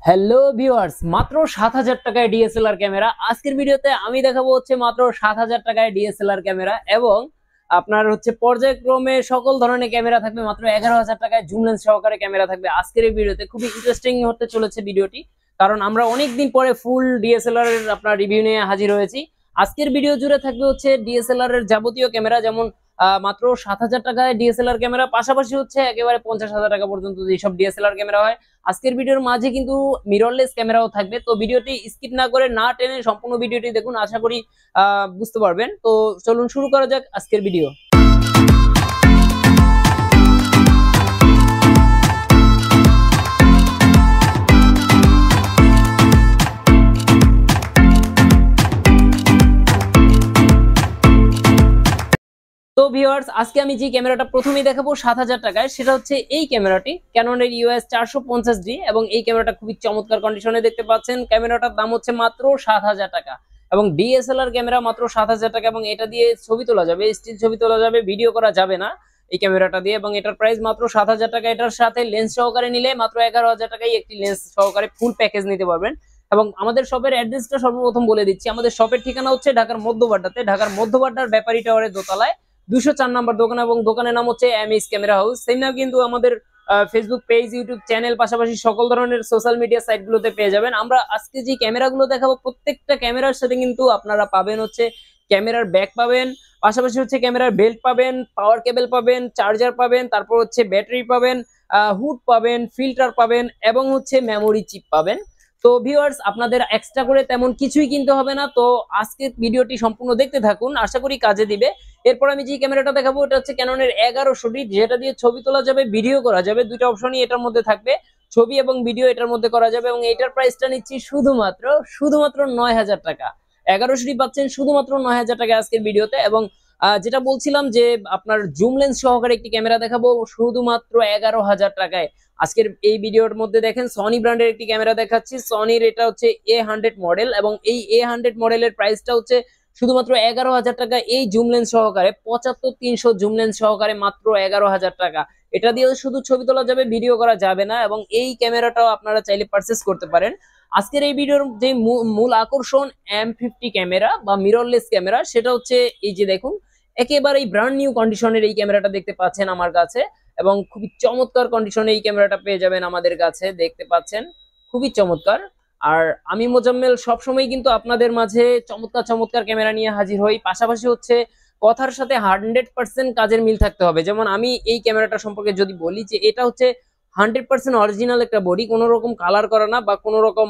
Hello viewers, মাত্র ৭,০০০ টাকায় DSLR camera. আজকের ভিডিওতে আমি দেখাবো হচ্ছে মাত্র ৭,০০০ টাকায় ডিএসএলআর ক্যামেরা এবং আপনার হচ্ছে পর্যায়ক্রমে সকল ধরনের ক্যামেরা থাকবে। মাত্র ১১,০০০ টাকায় জুম লেন্স সহকারে ক্যামেরা থাকবে আজকের এই ভিডিওতে। খুবই ইন্টারেস্টিং হতে চলেছে ভিডিওটি, কারণ আমরা অনেকদিন পরে ফুল ডিএসএলআর এর আপনার রিভিউ নিয়ে হাজির হয়েছি। আজকের ভিডিও জুড়ে থাকবে হচ্ছে ডিএসএলআর এর যাবতীয় ক্যামেরা, যেমন মাত্র ৭,০০০ টাকায় ডিএসএলআর ক্যামেরা, পাশাপাশি হচ্ছে একেবারে ৫০,০০০ টাকা পর্যন্ত যেসব ডিএসএলআর ক্যামেরা হয়। আজকের ভিডিওর মাঝে কিন্তু মিররলেস ক্যামেরাও থাকবে, তো ভিডিওটি স্কিপ না করে না টেনে সম্পূর্ণ ভিডিওটি দেখুন, আশা করি বুঝতে পারবেন। তো চলুন শুরু করা যাক আজকের ভিডিও। তো ভিউয়ার্স, আজকে আমি যে ক্যামেরাটা প্রথমেই দেখাবো ৭,০০০ টাকায়, সেটা হচ্ছে এই ক্যামেরাটি, ক্যাননের ইউএস 450D। এবং এই ক্যামেরাটা খুবই চমৎকার কন্ডিশনে দেখতে পাচ্ছেন। ক্যামেরাটার দাম হচ্ছে মাত্র ৭,০০০ টাকা এবং ডিএসএলআর ক্যামেরা মাত্র ৭,০০০ টাকা, এবং এটা দিয়ে ছবি তোলা যাবে, স্টিল ছবি তোলা যাবে, ভিডিও করা যাবে না এই ক্যামেরাটা দিয়ে। এবং এটার প্রাইস মাত্র ৭,০০০ টাকা। এটার সাথে লেন্স সহকারে নিলে মাত্র ১১,০০০ টাকায় একটি লেন্স সহকারে ফুল প্যাকেজ নিতে পারবেন। এবং আমাদের শপের অ্যাড্রেসটা সর্বপ্রথম বলে দিচ্ছি। আমাদের শপের ঠিকানা হচ্ছে ঢাকার মধ্যবাড্ডাতে, ঢাকার মধ্যবাড্ডার ব্যাপারী টাওয়ারের দোতলায় ২০৪ নম্বর দোকান, এবং দোকানের নাম হচ্ছে এমএস ক্যামেরা হাউস। সেই নাম কিন্তু আমাদের ফেসবুক পেজ, ইউটিউব চ্যানেল, পাশাপাশি সকল ধরনের সোশ্যাল মিডিয়া সাইট গুলোতে পেয়ে যাবেন। আমরা আজকে যে ক্যামেরাগুলো দেখাবো, প্রত্যেকটা ক্যামেরার সাথে কিন্তু আপনারা পাবেন হচ্ছে ক্যামেরার ব্যাগ পাবেন, পাশাপাশি হচ্ছে ক্যামেরার বেল্ট পাবেন, পাওয়ার কেবল পাবেন, চার্জার পাবেন, তারপর হচ্ছে ব্যাটারি পাবেন, হুড পাবেন, ফিল্টার পাবেন, এবং হচ্ছে মেমোরি চিপ পাবেন। তো ভিউয়ার্স, আপনাদের এক্সট্রা করে তেমন কিছুই কিনতে হবে না। তো আজকে ভিডিওটি সম্পূর্ণ দেখতে থাকুন, আশা করি কাজে দিবে। এরপর আমি যে ক্যামেরাটা দেখাবো, এটা হচ্ছে ক্যাননের ১১০০D, যেটা দিয়ে ছবি তোলা যাবে, ভিডিও করা যাবে। দুইটা অপশনই এটার মধ্যে থাকবে, ছবি এবং ভিডিও এটার মধ্যে করা যাবে। এবং এটার প্রাইসটা নিচ্ছি শুধুমাত্র ৯,০০০ টাকা। ১১০০D পাচ্ছেন শুধুমাত্র ৯,০০০ টাকা আজকের ভিডিওতে। এবং যেটা বলছিলাম যে আপনার জুম লেন্স সহকারে একটি ক্যামেরা দেখাবো শুধুমাত্র ১১,০০০ টাকায়। আজকের এই ভিডিওর মধ্যে দেখেন সনি ব্র্যান্ডের একটি ক্যামেরা দেখাচ্ছি। সনির এটা হচ্ছে A100 মডেল, এবং এই A100 মডেলের প্রাইসটা হচ্ছে শুধুমাত্র ১১,০০০ টাকা। এই জুম লেন্স সহকারে ৭৫-৩০০ জুম লেন্স সহকারে মাত্র ১১,০০০ টাকা। এটা দিয়ে শুধু ছবি তোলা যাবে, ভিডিও করা যাবে না। এবং এই ক্যামেরাটাও আপনারা চাইলে পারচেস করতে পারেন। আজকের এই ভিডিওর যে মূল আকর্ষণ M50 ক্যামেরা বা মিররলেস ক্যামেরা, সেটা হচ্ছে এই যে দেখুন, একেবারেই ব্র্যান্ড নিউ কন্ডিশনের এই ক্যামেরাটা দেখতে পাচ্ছেন আমার কাছে, এবং খুবই চমৎকার কন্ডিশনে এই ক্যামেরাটা পেয়ে যাবেন আমাদের কাছে, দেখতে পাচ্ছেন খুবই চমৎকার। আর আমি মোজাম্মেল সবসময় কিন্তু আপনাদের মাঝে চমৎকার চমৎকার ক্যামেরা নিয়ে হাজির হই। পাশাপাশি হচ্ছে কথার সাথে 100% কাজের মিল থাকতে হবে। যেমন আমি এই ক্যামেরাটা সম্পর্কে যদি বলি, যে এটা হচ্ছে 100% অরিজিনাল একটা বডি, কোনো রকম কালার করা না, বা কোনো রকম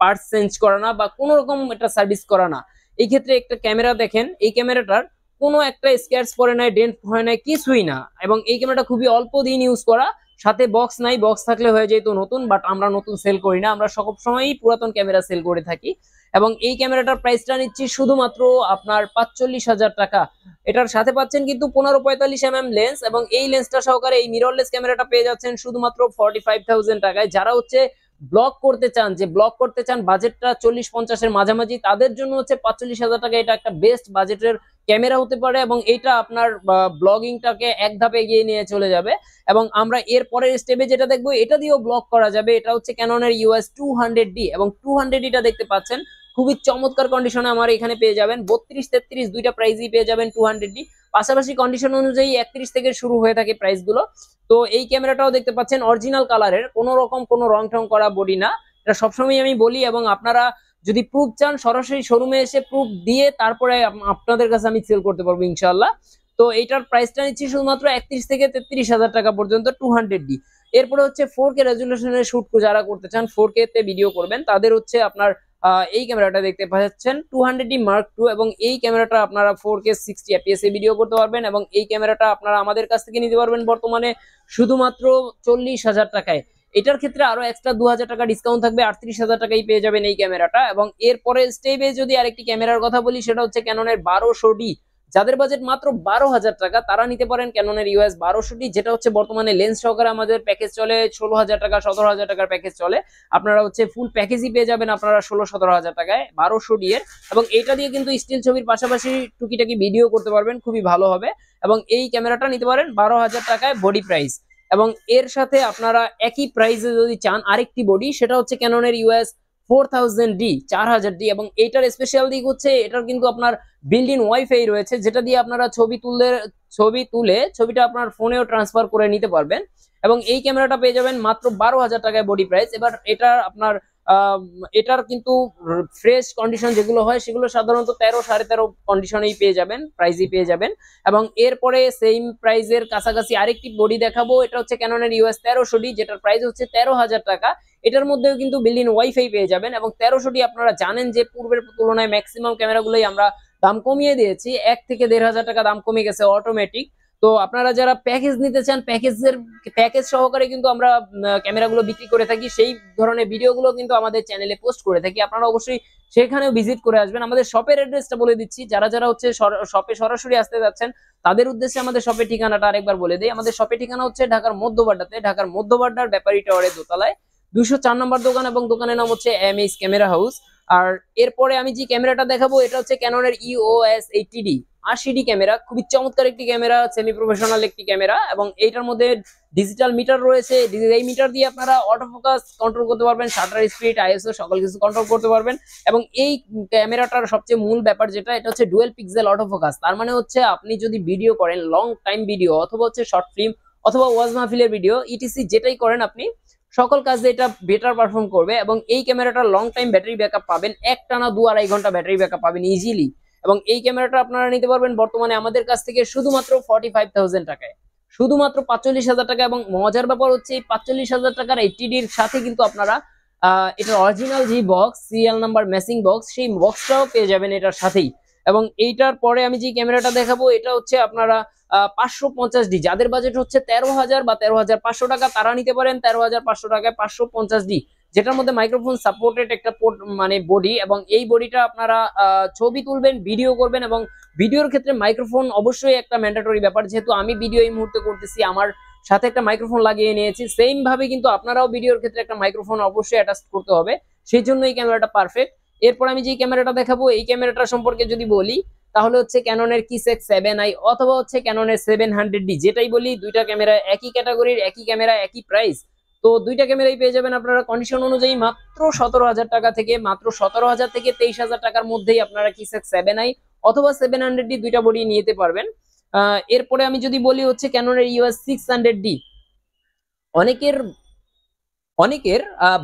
পার্টস চেঞ্জ করা না, বা কোনো রকম এটা সার্ভিস করা না। এই ক্ষেত্রে একটা ক্যামেরা দেখেন, এই ক্যামেরাটার কোনো একটা স্ক্র্যাচ পড়ে নাই, ডেন্ট হয় নাই, কিছুই না। এবং এই ক্যামেরাটা খুবই অল্প দিন ইউজ করা, সাথে বক্স নাই, বক্স থাকলে হয়ে যেত নতুন, বাট আমরা নতুন সেল করি না, আমরা সব সময়ই পুরাতন ক্যামেরা সেল করে থাকি। এবং এই ক্যামেরাটার প্রাইসটা নিচ্ছি শুধুমাত্র আপনার ৪৫,০০০ টাকা। এটার সাথে পাচ্ছেন কিন্তু ১৫-৪৫ mm লেন্স, এবং এই লেন্সটা সহকারে এই মিররলেস ক্যামেরাটা পেয়ে যাচ্ছেন শুধুমাত্র 45,000 টাকায়। যারা হচ্ছে ব্লগ করতে চান, যে ব্লগ করতে চান, বাজেটটা ৪০-৫০ এর মাঝামাঝি, তাদের জন্য হচ্ছে ৪৫,০০০ টাকা এটা একটা বেস্ট বাজেটের ক্যামেরা হতে পারে। এবং এইটা আপনার ব্লগিংটাকে এক ধাপে এগিয়ে নিয়ে চলে যাবে। এবং আমরা এর পরের স্টেপে যেটা দেখবো, এটা দিয়েও ব্লগ করা যাবে। এটা হচ্ছে ক্যাননের ইউএস 200D, এবং 200Dটা দেখতে পাচ্ছেন খুবই চমৎকার কন্ডিশনে আমার এখানে পেয়ে যাবেন। ৩২-৩৩ দুইটা প্রাইসই পেয়ে যাবেন 200D। পাশাপাশি কন্ডিশন অনুযায়ী ৩১ থেকে শুরু হয়ে থাকে প্রাইস গুলো। তো এই ক্যামেরাটাও দেখতে পাচ্ছেন অরিজিনাল কালারের, কোনো রকম কোনো রং টং করা বডি না। এটা সবসময় আমি বলি, এবং আপনারা যদি প্রুফ চান, সরাসরি শোরুমে এসে প্রুফ দিয়ে তারপরে আপনাদের কাছে আমি সেল করতে পারবো ইনশাল্লাহ। তো এইটার প্রাইসটা নিচ্ছি শুধুমাত্র ৩১-৩৩,০০০ টাকা পর্যন্ত 200D। এরপরে হচ্ছে 4K রেজুলেশনের শুট যারা করতে চান, 4K তে ভিডিও করবেন, তাদের হচ্ছে আপনার এই ক্যামেরাটা দেখতে পাচ্ছেন 200D Mark II। এবং এই ক্যামেরাটা আপনারা 4K 60 fps এ ভিডিও করতে পারবেন। এবং এই ক্যামেরাটা আপনারা আমাদের কাছ থেকে নিতে পারবেন বর্তমানে শুধুমাত্র ৪০,০০০ টাকায়। এটার ক্ষেত্রে আরো এক্সট্রা ২,০০০ টাকা ডিসকাউন্ট থাকবে, ৩৮,০০০ টাকায় পেয়ে যাবেন এই ক্যামেরাটা। এবং এরপরে স্টেপে যদি আরেকটি ক্যামেরার কথা বলি, সেটা হচ্ছে ক্যাননের ১২০০D। যাদের বাজেট মাত্র ১২,০০০ টাকা, তারা নিতে পারেন ক্যাননের ইউএস ১২০০D, যেটা হচ্ছে বর্তমানে লেন্স সহকারে আমাদের প্যাকেজ চলে ১৬,০০০ টাকা, ১৭,০০০ টাকার প্যাকেজ চলে। আপনারা হচ্ছে ফুল প্যাকেজই পেয়ে যাবেন আপনারা ১৬-১৭,০০০ টাকায় ১২০০D এর। এবং এইটা দিয়ে কিন্তু স্টিল ছবির পাশাপাশি টুকিটাকি ভিডিও করতে পারবেন, খুবই ভালো হবে। এবং এই ক্যামেরাটা নিতে পারেন ১২,০০০ টাকায় বডি প্রাইস। এবং এর সাথে আপনারা একই প্রাইসে যদি চান আরেকটি বডি, সেটা হচ্ছে ক্যাননের ইউএস 4000D 4000D, এবং এটার স্পেশাল দিক হচ্ছে এটার কিন্তু আপনার বিল্ট ইন ওয়াইফাই রয়েছে, যেটা দিয়ে আপনারা ছবি তুলে ছবিটা আপনার ফোনেও ট্রান্সফার করে নিতে পারবেন। এবং এই ক্যামেরাটা পেয়ে যাবেন মাত্র 12,000 টাকায় বডি প্রাইস। এবার আপনার এটার কিন্তু ফ্রেশ কন্ডিশন যেগুলো হয় সেগুলো সাধারণত 13-13.5 কন্ডিশনেই পেয়ে যাবেন, প্রাইজই পেয়ে যাবেন। এবং এরপরে সেম প্রাইজের কাছাকাছি আরেকটি বডি দেখাবো, এটা হচ্ছে ক্যাননের ইউএস 1300D, যেটার প্রাইস হচ্ছে 13,000 টাকা। এটার মধ্যেও কিন্তু বিল্ট ইন ওয়াইফাই পেয়ে যাবেন। এবং 1300D আপনারা জানেন যে পূর্বের তুলনায় ম্যাক্সিমাম ক্যামেরাগুলোই আমরা দাম কমিয়ে দিয়েছি, 1 থেকে 1,500 টাকা দাম কমে গেছে অটোমেটিক। তো আপনারা যারা প্যাকেজ নিতে চান, প্যাকেজ সহকারে কিন্তু আমরা ক্যামেরাগুলো বিক্রি করে থাকি, সেই ধরনের ভিডিওগুলো কিন্তু আমাদের চ্যানেলে পোস্ট করে থাকি। আপনারা অবশ্যই সেখানেও ভিজিট করে আসবেন। আমাদের শপের অ্যাড্রেসটা বলে দিচ্ছি, যারা যারা হচ্ছে শপে সরাসরি আসতে যাচ্ছেন তাদের উদ্দেশ্যে আমাদের শপের ঠিকানাটা আরেকবার বলে দিই। আমাদের শপের ঠিকানা হচ্ছে ঢাকার মধ্যবাড্ডাতে, ঢাকার মধ্যবাড্ডার ব্যাপারী টাওয়ারের দোতলায় 204 নম্বর দোকান, এবং দোকানের নাম হচ্ছে এমএস ক্যামেরা হাউস। আর এরপরে আমি যে ক্যামেরাটা দেখাবো এটা হচ্ছে ক্যাননের EOS 80D 80D ক্যামেরা, খুবই চমৎকার একটি ক্যামেরা, সেমি প্রফেশনাল একটি ক্যামেরা। এবং এইটার মধ্যে ডিজিটাল মিটার রয়েছে, এই মিটার দিয়ে আপনারা অটো ফোকাস কন্ট্রোল করতে পারবেন, শাটার স্পিড, আইএসও সকল কিছু কন্ট্রোল করতে পারবেন। এবং এই ক্যামেরাটার সবচেয়ে মূল ব্যাপার যেটা, এটা হচ্ছে ডুয়েল পিক্সেল অটো ফোকাস। তার মানে হচ্ছে আপনি যদি ভিডিও করেন, লং টাইম ভিডিও অথবা হচ্ছে শর্ট ফিল্ম অথবা ওয়াজ মাহফিলের ভিডিও, ইটিসি যেটাই করেন আপনি, সকল কাজে এটা বেটার পারফর্ম করবে। এবং এই ক্যামেরাটার লং টাইম ব্যাটারি ব্যাকআপ পাবেন, একটানা 2-2.5 ঘন্টা ব্যাটারি ব্যাকআপ পাবেন ইজিলি। এবং এই ক্যামেরাটা আপনারা নিতে পারবেন বর্তমানে আমাদের কাছ থেকে শুধুমাত্র 45,000 টাকায়, শুধুমাত্র 45,000 টাকা। এবং মজার ব্যাপার হচ্ছে এই 45,000 টাকার 80Dর সাথে কিন্তু আপনারা এটার অরিজিনাল যে box, serial number matching box, সেই বক্সটাও পেয়ে যাবেন এটার সাথেই। এবং এইটার পরে আমি যে ক্যামেরাটা দেখাবো এটা হচ্ছে আপনারা 550D, যাদের বাজেট হচ্ছে 13,000 বা 13,500 টাকা, তারা নিতে পারেন 13,500 টাকায় 550D, যেটার মধ্যে মাইক্রোফোন সাপোর্টেড একটা মানে বডি। এবং এই বডিটা আপনারা ছবি তুলবেন, ভিডিও করবেন, এবং ভিডিওর ক্ষেত্রে মাইক্রোফোন অবশ্যই একটা ম্যান্ডেটরি ব্যাপার। যেহেতু আমি ভিডিও এই মুহূর্তে করতেছি, আমার সাথে একটা মাইক্রোফোন লাগিয়ে নিয়েছি, সেম ভাবে কিন্তু আপনারাও ভিডিওর ক্ষেত্রে একটা মাইক্রোফোন অবশ্যই অ্যাটাচ করতে হবে, সেই জন্য এই ক্যামেরাটা পারফেক্ট। এরপর আমি যে ক্যামেরাটা দেখাবো, এই ক্যামেরাটা সম্পর্কে যদি বলি তাহলে হচ্ছে ক্যাননের কিসেক 7i অথবা হচ্ছে ক্যাননের 700D, যেটাই বলি দুইটা ক্যামেরা একই ক্যাটাগরির, একই ক্যামেরা, একই প্রাইস। তো দুইটা ক্যামেরাই পেয়ে যাবেন আপনারা কন্ডিশন অনুযায়ী মাত্র 17,000 টাকা থেকে, মাত্র 17,000 থেকে 23,000 টাকার মধ্যেই আপনারা কিসেক 7i অথবা 700D দুইটা বডি নিতে পারবেন। এরপরে আমি যদি বলি হচ্ছে ক্যাননের EOS 600D, অনেকের অনেকের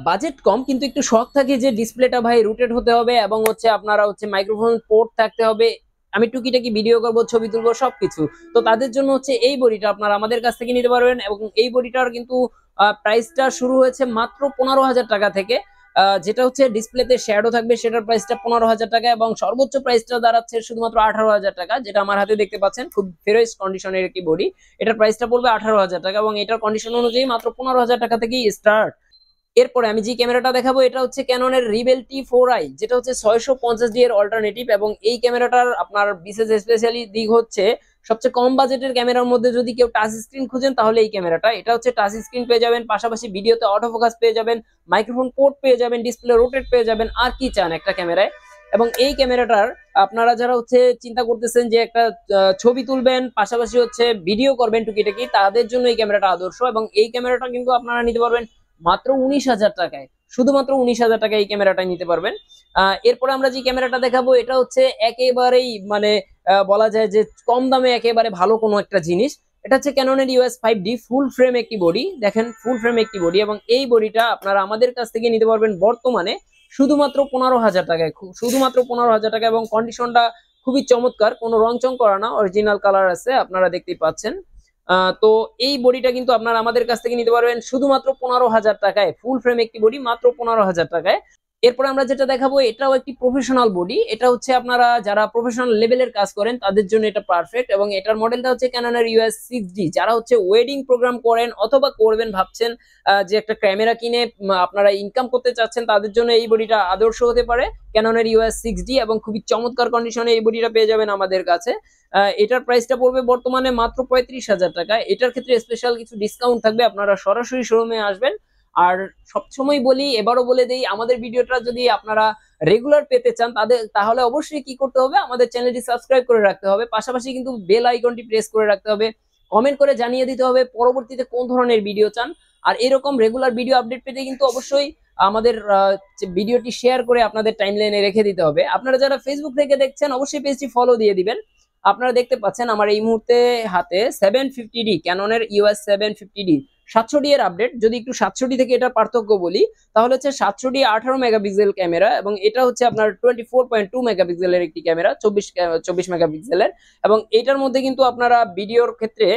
বাজেট কম কিন্তু একটু শখ থাকে যে ডিসপ্লেটা ভাই রোটেট হতে হবে, এবং হচ্ছে আপনারা হচ্ছে মাইক্রোফোন পোর্ট থাকতে হবে, আমি টুকিটাকি ভিডিও করবো, ছবি তুলবো, সবকিছু। তো তাদের জন্য হচ্ছে এই বডিটা আপনারা আমাদের কাছ থেকে নিতে পারবেন। এবং এই বডিটার কিন্তু প্রাইসটা শুরু হয়েছে মাত্র 15,000 টাকা থেকে, যেটা হচ্ছে ডিসপ্লেতে শ্যাডো থাকবে, সেটার প্রাইসটা 15,000 টাকা, এবং সর্বোচ্চ প্রাইসটা দাঁড়াচ্ছে শুধুমাত্র 18,000 টাকা, যেটা আমার হাতে দেখতে পাচ্ছেন, খুব ফ্রেশ কন্ডিশনের একটি বডি। এটার প্রাইসটা পড়বে 18,000 টাকা, এবং এটার কন্ডিশন অনুযায়ী মাত্র 15,000 টাকা থেকেই স্টার্ট। এরপরে আমি যে ক্যামেরাটা দেখাবো এটা হচ্ছে ক্যাননের রিবেল T4i, যেটা হচ্ছে 650D এর অল্টারনেটিভ। এবং এই ক্যামেরাটার আপনার বিশেষ স্পেশালি দিক হচ্ছে সবচেয়ে কম বাজেটের ক্যামেরার মধ্যে যদি কেউ টাচ স্ক্রিন খুঁজেন তাহলে এই ক্যামেরাটা, এটা হচ্ছে টাচ স্ক্রিন পেয়ে যাবেন, পাশাপাশি ভিডিওতে অটো ফোকাস পেয়ে যাবেন, মাইক্রোফোন পোর্ট পেয়ে যাবেন, ডিসপ্লে রোটেট পেয়ে যাবেন, আর কি চান একটা ক্যামেরায়। এবং এই ক্যামেরাটার আপনারা যারা হচ্ছে চিন্তা করতেছেন যে একটা ছবি তুলবেন, পাশাপাশি হচ্ছে ভিডিও করবেন টুকিটাকি, তাদের জন্য এই ক্যামেরাটা আদর্শ। এবং এই ক্যামেরাটা কিন্তু আপনারা নিতে পারবেন মাত্র 19,000 টাকায়, শুধুমাত্র 19,000 টাকায় এই ক্যামেরাটা নিতে পারবেন। এরপরে আমরা যে ক্যামেরাটা দেখাবো এটা হচ্ছে একেবারেই মানে বলা যায় যে কম দামে একেবারে ভালো কোনো একটা জিনিস। এটা হচ্ছে ক্যাননের EOS 5D ফুল ফ্রেম একটি বডি, দেখেন ফুল ফ্রেম একটি বডি। এবং এই বডিটা আপনারা আমাদের কাছ থেকে নিতে পারবেন বর্তমানে শুধুমাত্র 15,000 টাকায়, শুধুমাত্র 15,000 টাকা। এবং কন্ডিশনটা খুবই চমৎকার, কোনো রংচং করা না, অরিজিনাল কালার আছে, আপনারা দেখতেই পাচ্ছেন। তো এই বডিটা কিন্তু আপনারা আমাদের কাছ থেকে নিতে পারবেন শুধুমাত্র 15,000 টাকায়, ফুল ফ্রেম একটি বডি মাত্র 15,000 টাকায়। এরপর আমরা যেটা দেখাবো এটাও একটি প্রফেশনাল বডি, এটা হচ্ছে আপনারা যারা প্রফেশনাল লেভেলের কাজ করেন তাদের জন্য এটা পারফেক্ট। এবং এটার মডেলটা হচ্ছে ক্যাননের EOS 6D, যারা হচ্ছে ওয়েডিং প্রোগ্রাম করেন অথবা করবেন ভাবছেন যে একটা ক্যামেরা কিনে আপনারা ইনকাম করতে চাচ্ছেন, তাদের জন্য এই বডিটা আদর্শ হতে পারে, ক্যাননের EOS 6D। এবং খুবই চমৎকার কন্ডিশনে এই বডিটা পেয়ে যাবেন আমাদের কাছে। এটার প্রাইসটা পড়বে বর্তমানে মাত্র 35,000 টাকা। এটার ক্ষেত্রে স্পেশাল কিছু ডিসকাউন্ট থাকবে, আপনারা সরাসরি শোরুমে আসবেন। আর সবসময় বলি, এবারও বলে দেই, আমাদের ভিডিওটা যদি আপনারা রেগুলার পেতে চান তাহলে অবশ্যই কি করতে হবে, আমাদের চ্যানেলটি সাবস্ক্রাইব করে রাখতে হবে, পাশাপাশি কিন্তু বেল আইকনটি প্রেস করে রাখতে হবে, কমেন্ট করে জানিয়ে দিতে হবে পরবর্তীতে কোন ধরনের ভিডিও চান। আর এরকম রেগুলার ভিডিও আপডেট পেতে কিন্তু অবশ্যই আমাদের ভিডিওটি শেয়ার করে আপনাদের টাইমলাইনে রেখে দিতে হবে। আপনারা যারা ফেসবুক থেকে দেখছেন অবশ্যই পেজটি ফলো দিয়ে দিবেন। আপনারা দেখতে পাচ্ছেন আমার এই মুহূর্তে হাতে 750D ক্যাননের ইউএস 750D 700D এর আপডেট। যদি একটু 700D থেকে এটা পার্থক্য বলি তাহলে হচ্ছে 700D 18 মেগাপিক্সেল ক্যামেরা এবং এটা হচ্ছে আপনার 24.2 মেগাপিক্সেলের একটি ক্যামেরা, 24 মেগাপিক্সেলের। এবং এটার মধ্যে কিন্তু আপনারা ভিডিওর ক্ষেত্রে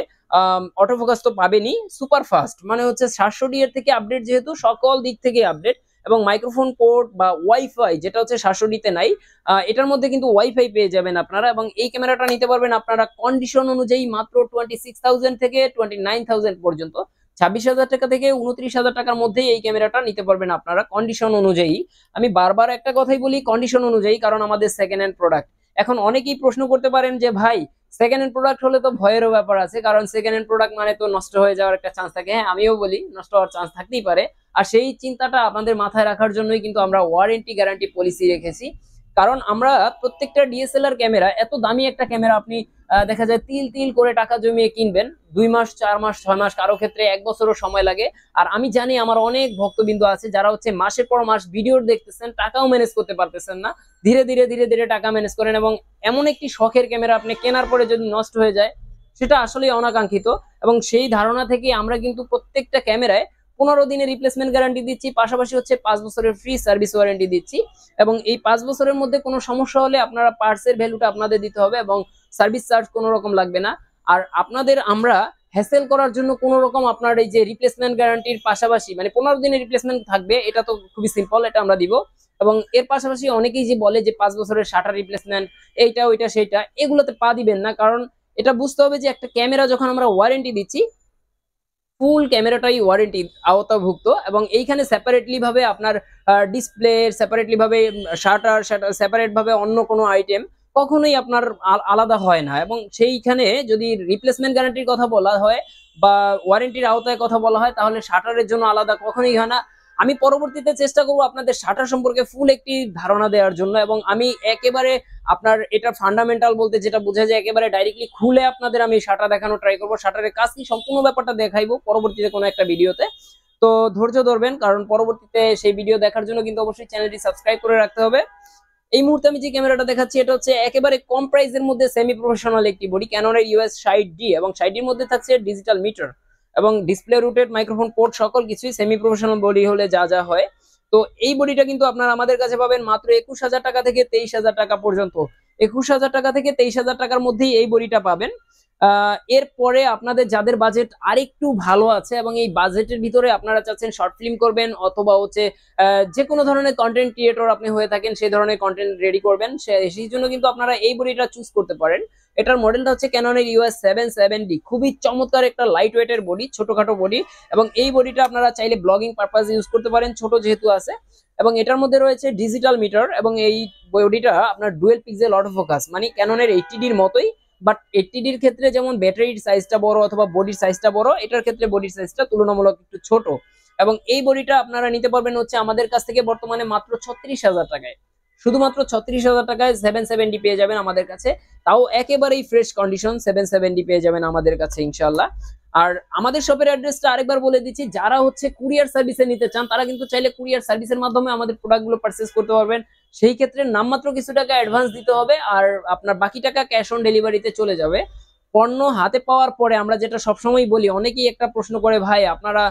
অটোফোকাস তো পাবেনই, সুপার ফাস্ট মানে হচ্ছে 700D এর থেকে আপডেট, যেহেতু সকল দিক থেকে আপডেট। এবং মাইক্রোফোন পোর্ট বা ওয়াইফাই যেটা হচ্ছে 700D তে নাই, এটার মধ্যে কিন্তু ওয়াইফাই পেয়ে যাবেন আপনারা। এবং এই ক্যামেরাটা নিতে পারবেন আপনারা কন্ডিশন অনুযায়ী মাত্র 26,000 থেকে 29,000 পর্যন্ত। 26,000 টাকা থেকে 29,000 টাকার মধ্যেই এই ক্যামেরাটা নিতে পারবেন আপনারা কন্ডিশন অনুযায়ী। আমি বারবার একটা কথাই বলি, কন্ডিশন অনুযায়ী, কারণ আমাদের সেকেন্ড হ্যান্ড প্রোডাক্ট। এখন অনেকেই প্রশ্ন করতে পারেন যে ভাই সেকেন্ড হ্যান্ড প্রোডাক্ট হলে তো ভয়েরও ব্যাপার আছে, কারণ সেকেন্ড হ্যান্ড প্রোডাক্ট মানে তো নষ্ট হয়ে যাওয়ার একটা চান্স থাকে। হ্যাঁ, আমিও বলি নষ্ট হওয়ার চান্স থাকতেই পারে। আর সেই চিন্তাটা আপনাদের মাথায় রাখার জন্যই কিন্তু আমরা ওয়ারেন্টি গ্যারান্টি পলিসি রেখেছি। কারণ আমরা প্রত্যেকটা ডিএসএলআর ক্যামেরা, এত দামি একটা ক্যামেরা আপনি দেখা যায় তিল তিল করে টাকা জমিয়ে কিনবেন, 2 মাস 4 মাস 6 মাস, কারো ক্ষেত্রে 1 বছরও সময় লাগে। আর আমি জানি আমার অনেক ভক্তবিন্দু আছে যারা হচ্ছে মাসের পর মাস ভিডিও দেখতেছেন, টাকাও ম্যানেজ করতে পারতেছেন না, ধীরে ধীরে ধীরে ধীরে টাকা ম্যানেজ করেন। এবং এমন একটি শখের ক্যামেরা আপনি কেনার পরে যদি নষ্ট হয়ে যায় সেটা আসলে অনাকাঙ্ক্ষিত। এবং সেই ধারণা থেকে আমরা কিন্তু প্রত্যেকটা ক্যামেরায় 15 দিনের রিপ্লেসমেন্ট গ্যারান্টি দিচ্ছি, পাশাপাশি হচ্ছে 5 বছরের ফ্রি সার্ভিস ওয়ারেন্টি দিচ্ছি। এবং এই 5 বছরের মধ্যে কোনো সমস্যা হলে আপনারা পার্টসের ভ্যালুটা আপনাদের দিতে হবে এবং সার্ভিস চার্জ কোনো রকম লাগবে না। আর আপনাদের আমরা হ্যাসেল করার জন্য কোনো রকম আপনার এই যে রিপ্লেসমেন্ট গ্যারান্টির পাশাপাশি মানে 15 দিনের রিপ্লেসমেন্ট থাকবে, এটা তো খুবই সিম্পল, এটা আমরা দিব। এবং এর পাশাপাশি অনেকেই যে বলে যে 5 বছরের শাটার রিপ্লেসমেন্ট এইটা ওইটা সেইটা, এগুলোতে পা দিবেন না। কারণ এটা বুঝতে হবে যে একটা ক্যামেরা যখন আমরা ওয়ারেন্টি দিচ্ছি, ফুল ক্যামেরাটাই ওয়ারেন্টি আওতাভুক্ত। এবং এইখানে সেপারেটলি ভাবে আপনার ডিসপ্লে, সেপারেটলি ভাবে শাটার সেপারেট ভাবে অন্য কোনো আইটেম কখনোই আপনার আলাদা হয় না। এবং সেইখানে যদি রিপ্লেসমেন্ট গ্যারান্টির কথা বলা হয় বা ওয়ারেন্টির আওতায় কথা বলা হয় তাহলে শাটারের জন্য আলাদা কখনোই হয় না। আমি পরবর্তীতে চেষ্টা করবো আপনাদের শাটার সম্পর্কে ফুল একটি ধারণা দেওয়ার জন্য। এবং আমি একেবারে আপনার এটা ফান্ডামেন্টাল বলতে যেটা বোঝা যায় একেবারে ডাইরেক্টলি খুলে আপনাদের আমি শাটার দেখানো ট্রাই করবো, শাটারের কাজ কি সম্পূর্ণ ব্যাপারটা দেখাইবো পরবর্তীতে কোনো একটা ভিডিওতে। তো ধৈর্য ধরবেন, কারণ পরবর্তীতে সেই ভিডিও দেখার জন্য কিন্তু অবশ্যই চ্যানেলটি সাবস্ক্রাইব করে রাখতে হবে। এই মুহূর্তে আমি যে ক্যামেরাটা দেখাচ্ছি এটা হচ্ছে একেবারে কম প্রাইসের মধ্যে সেমি প্রফেশনাল একটি বডি, ক্যাননের ইউএস 60D। এবং 60Dর মধ্যে থাকছে ডিজিটাল মিটার এবং ডিসপ্লে রুটেড মাইক্রোফোন পোর্ট, সকল কিছুই সেমি প্রফেশনাল বডি হলে যা যা হয়। তো এই বডিটা কিন্তু আপনারা আমাদের কাছে পাবেন মাত্র 21,000 টাকা থেকে 23,000 টাকা পর্যন্ত। 21,000 টাকা থেকে 23,000 টাকার মধ্যেই এই বডিটা পাবেন। এরপরে আপনাদের যাদের বাজেট আরেকটু ভালো আছে এবং এই বাজেটের ভিতরে আপনারা চাচ্ছেন শর্ট ফিল্ম করবেন অথবা হচ্ছে যে কোনো ধরনের কন্টেন্ট ক্রিয়েটর আপনি হয়ে থাকেন, সেই ধরনের কন্টেন্ট রেডি করবেন, সেই জন্য কিন্তু আপনারা এই বডিটা চুজ করতে পারেন। এটার মডেলটা হচ্ছে ক্যাননের ইউএস 770D, খুবই চমৎকার একটা লাইট ওয়েটের বডি, ছোটখাটো বডি। এবং এই বডিটা আপনারা চাইলে ব্লগিং পারপাস ইউজ করতে পারেন, ছোট যেহেতু আছে। এবং এটার মধ্যে রয়েছে ডিজিটাল মিটার এবং এই বডিটা আপনার ডুয়েল পিক্সেল অটোফোকাস, মানে ক্যাননের 80Dর মতোই। বাট 80Dর ক্ষেত্রে যেমন ব্যাটারির সাইজটা বড় অথবা বডির সাইজটা বড়, এটার ক্ষেত্রে বডির সাইজটা তুলনামূলক একটু ছোট। এবং এই বডিটা আপনারা নিতে পারবেন হচ্ছে আমাদের কাছ থেকে বর্তমানে মাত্র 36,000 টাকায়। শুধুমাত্র 36,000 টাকায় 770 পেয়ে যাবেন আমাদের কাছে, তাও একেবারেই ফ্রেশ কন্ডিশন 770 পেয়ে যাবেন আমাদের কাছে ইনশাল্লাহ। আর আমাদের শপের অ্যাড্রেসটা আরেকবার বলে দিচ্ছি, যারা হচ্ছে কুরিয়ার সার্ভিসে নিতে চান তারা কিন্তু চাইলে কুরিয়ার সার্ভিসের মাধ্যমে আমাদের প্রোডাক্টগুলো পারচেজ করতে পারবেন। সেই ক্ষেত্রে নামমাত্র কিছু টাকা অ্যাডভান্স দিতে হবে আর আপনার বাকি টাকা ক্যাশ অন ডেলিভারিতে চলে যাবে। পণ্য হাতে পাওয়ার পরে আমরা যেটা সবসময় বলি, অনেকেই একটা প্রশ্ন করে ভাই আপনারা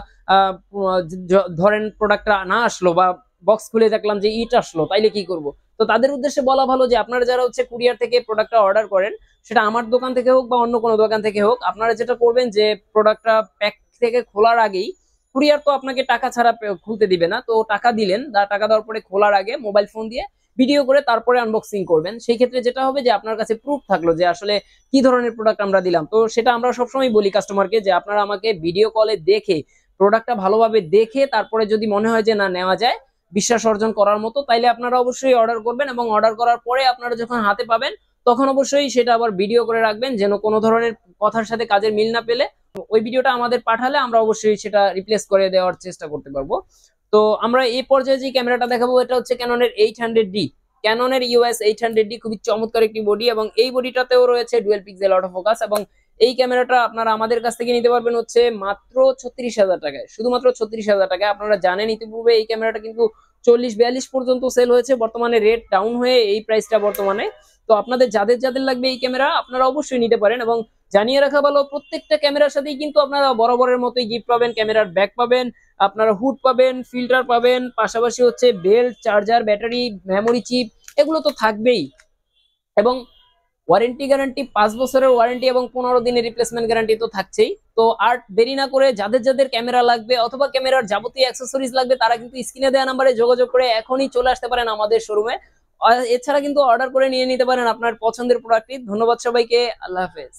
ধরেন প্রোডাক্টটা না আসলো বা বক্স খুলে দেখলাম যে ইট আসলো, তাইলে কি করব? তো তাদের উদ্দেশ্যে বলা ভালো যে আপনারা যারা হচ্ছে কুরিয়ার থেকে প্রোডাক্টটা অর্ডার করেন, সেটা আমার দোকান থেকে হোক বা অন্য কোনো দোকান থেকে হোক, আপনারা যেটা করবেন যে প্রোডাক্টটা প্যাক থেকে খোলার আগেই, কুরিয়ার তো আপনাকে টাকা ছাড়া খুলতে দিবে না, তো টাকা দিলেন, টাকা দেওয়ার পরে খোলার আগে মোবাইল ফোন দিয়ে ভিডিও করে তারপরে আনবক্সিং করবেন। সেই ক্ষেত্রে যেটা হবে যে আপনার কাছে প্রুফ থাকলো যে আসলে কি ধরনের প্রোডাক্ট আমরা দিলাম। তো সেটা আমরা সবসময় বলি কাস্টমারকে যে আপনারা আমাকে ভিডিও কলে দেখে প্রোডাক্টটা ভালোভাবে দেখে তারপরে যদি মনে হয় যে না নেওয়া যায় বিশ্বাস অর্জন করার মতো, তাইলে আপনারা অবশ্যই অর্ডার করবেন। এবং অর্ডার করার পরে আপনারা যখন হাতে পাবেন তখন অবশ্যই সেটা আবার ভিডিও করে রাখবেন, যেন কোনো ধরনের কথার সাথে কাজের মিল না পেলে ওই ভিডিওটা আমাদের পাঠালে আমরা অবশ্যই সেটা রিপ্লেস করে দেওয়ার চেষ্টা করতে পারবো। তো আমরা এই পর্যায়ে যে ক্যামেরাটা দেখাবো এটা হচ্ছে ক্যাননের 800D, ক্যাননের ইউএস 800D, খুবই চমৎকার একটি বডি। এবং এই বডিটাতেও রয়েছে ডুয়েল পিক্সেল অটোফোকাস এবং এই ক্যামেরাটা আপনারা আমাদের কাছ থেকে নিতে পারবেন হচ্ছে মাত্র 36,000 টাকায়, শুধুমাত্র 36,000 টাকায়। আপনারা জানেন ইতিপূর্বে এই ক্যামেরাটা কিন্তু 40-42 পর্যন্ত সেল হয়েছে, বর্তমানে রেট ডাউন হয়ে এই প্রাইসটা বর্তমানে। তো আপনাদের যাদের যাদের লাগবে এই ক্যামেরা আপনারা অবশ্যই নিতে পারেন। এবং জানিয়ে রাখা ভালো, প্রত্যেকটা ক্যামেরার সাথেই কিন্তু আপনারা বরাবরের মতোই গিফট পাবেন, ক্যামেরার ব্যাগ পাবেন, আপনারা হুড পাবেন, ফিল্টার পাবেন, পাশাপাশি হচ্ছে belt, charger, battery, memory chip, এগুলো তো থাকবেই। এবং ওয়ারেন্টি গ্যারান্টি 5 বছরের ওয়ারেন্টি এবং 15 দিনের রিপ্লেসমেন্ট গ্যারান্টি তো থাকছেই। তো আর দেরি না করে যাদের যাদের ক্যামেরা লাগবে অথবা ক্যামেরার যাবতীয় অ্যাক্সেসরিজ লাগবে তারা কিন্তু স্ক্রিনে দেওয়া নাম্বারে যোগাযোগ করে এখনই চলে আসতে পারেন আমাদের শোরুমে। এছাড়া কিন্তু অর্ডার করে নিয়ে নিতে পারেন আপনার পছন্দের প্রোডাক্টটি। ধন্যবাদ সবাইকে, আল্লাহ হাফেজ।